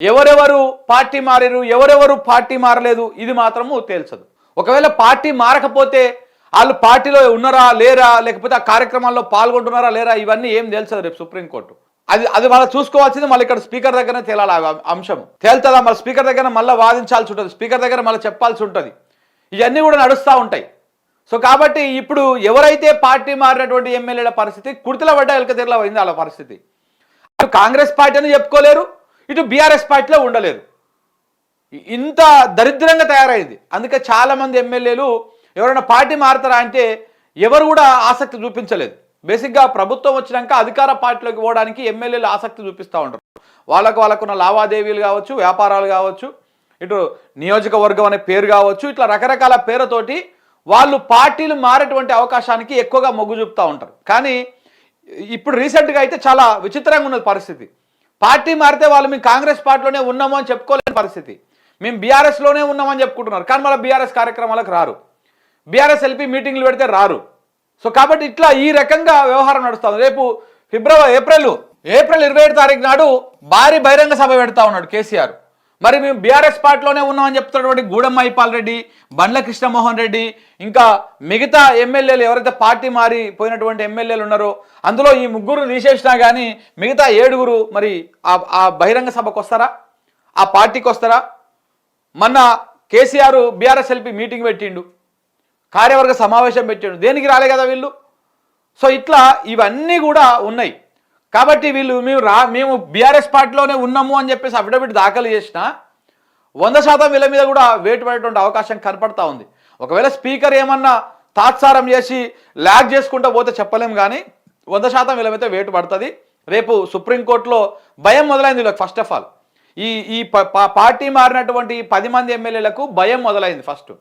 ఎవరెవరు పార్టీ మారారు, ఎవరెవరు పార్టీ మారలేదు ఇది మాత్రము తేల్చదు. ఒకవేళ పార్టీ మారకపోతే వాళ్ళు పార్టీలో ఉన్నారా లేరా, లేకపోతే ఆ కార్యక్రమాల్లో పాల్గొంటున్నారా లేరా, ఇవన్నీ ఏం తేల్చదు రేపు సుప్రీంకోర్టు. అది వాళ్ళు చూసుకోవాల్సింది మళ్ళీ ఇక్కడ స్పీకర్ దగ్గరనే తేలాలి. అంశం తేల్తుందా మళ్ళీ స్పీకర్ దగ్గర మళ్ళీ వాదించాల్సి ఉంటుంది, స్పీకర్ దగ్గర మళ్ళీ చెప్పాల్సి ఉంటుంది. ఇవన్నీ కూడా నడుస్తూ ఉంటాయి. సో కాబట్టి ఇప్పుడు ఎవరైతే పార్టీ మారినటువంటి ఎమ్మెల్యేల పరిస్థితి కుర్తిల పడ్డ ఎలకతీరలో అయింది. వాళ్ళ పరిస్థితి అటు కాంగ్రెస్ పార్టీ అని చెప్పుకోలేరు, ఇటు బీఆర్ఎస్ పార్టీలో ఉండలేరు. ఇంత దరిద్రంగా తయారైంది. అందుకే చాలామంది ఎమ్మెల్యేలు ఎవరైనా పార్టీ మారుతారా అంటే ఎవరు కూడా ఆసక్తి చూపించలేదు. బేసిక్గా ప్రభుత్వం వచ్చినాక అధికార పార్టీలోకి పోవడానికి ఎమ్మెల్యేలు ఆసక్తి చూపిస్తూ ఉంటారు. వాళ్ళకున్న లావాదేవీలు కావచ్చు, వ్యాపారాలు కావచ్చు, ఇటు నియోజకవర్గం అనే పేరు కావచ్చు, ఇట్లా రకరకాల పేరుతోటి వాళ్ళు పార్టీలు మారేటువంటి అవకాశానికి ఎక్కువగా మొగ్గు చూపుతూ ఉంటారు. కానీ ఇప్పుడు రీసెంట్గా అయితే చాలా విచిత్రంగా ఉన్నది పరిస్థితి. పార్టీ మారితే వాళ్ళు మేము కాంగ్రెస్ పార్టీలోనే ఉన్నాము అని చెప్పుకోలేని పరిస్థితి, మేము బీఆర్ఎస్లోనే ఉన్నామని చెప్పుకుంటున్నారు. కానీ మళ్ళీ బీఆర్ఎస్ కార్యక్రమాలకు రారు, బీఆర్ఎస్ ఎల్పీ మీటింగ్లు పెడితే రారు. సో కాబట్టి ఇట్లా ఈ రకంగా వ్యవహారం నడుస్తుంది. రేపు ఏప్రిల్ 27 తారీఖు నాడు భారీ బహిరంగ సభ పెడతా ఉన్నాడు కేసీఆర్. మరి మేము బీఆర్ఎస్ పార్టీలోనే ఉన్నామని చెప్తున్నటువంటి గూడెం మైపాల్ రెడ్డి, బండ్ల కృష్ణమోహన్ రెడ్డి, ఇంకా మిగతా ఎమ్మెల్యేలు ఎవరైతే పార్టీ మారిపోయినటువంటి ఎమ్మెల్యేలు ఉన్నారో అందులో ఈ ముగ్గురు తీసేసినా కానీ మిగతా 7 మరి ఆ బహిరంగ సభకు వస్తారా, ఆ పార్టీకి వస్తారా? మొన్న కేసీఆర్ బీఆర్ఎస్ ఎల్పీ మీటింగ్ పెట్టిండు, కార్యవర్గ సమావేశం పెట్టిండు, దేనికి రాలే కదా వీళ్ళు. సో ఇట్లా ఇవన్నీ కూడా ఉన్నాయి. కాబట్టి వీళ్ళు మేము బీఆర్ఎస్ పార్టీలోనే ఉన్నాము అని చెప్పేసి అఫిడవిట్ దాఖలు చేసినా 100% వీళ్ళ మీద కూడా వేటు పడేటువంటి అవకాశం కనపడతా ఉంది. ఒకవేళ స్పీకర్ ఏమన్నా తాత్సారం చేసి ల్యాగ్ చేసుకుంటూ పోతే చెప్పలేం, కానీ 100% వీళ్ళ మీద వేటు పడుతుంది. రేపు సుప్రీంకోర్టులో భయం మొదలైంది వీళ్ళకి. ఫస్ట్ ఆఫ్ ఆల్ ఈ పార్టీ మారినటువంటి 10 మంది ఎమ్మెల్యేలకు భయం మొదలైంది ఫస్ట్.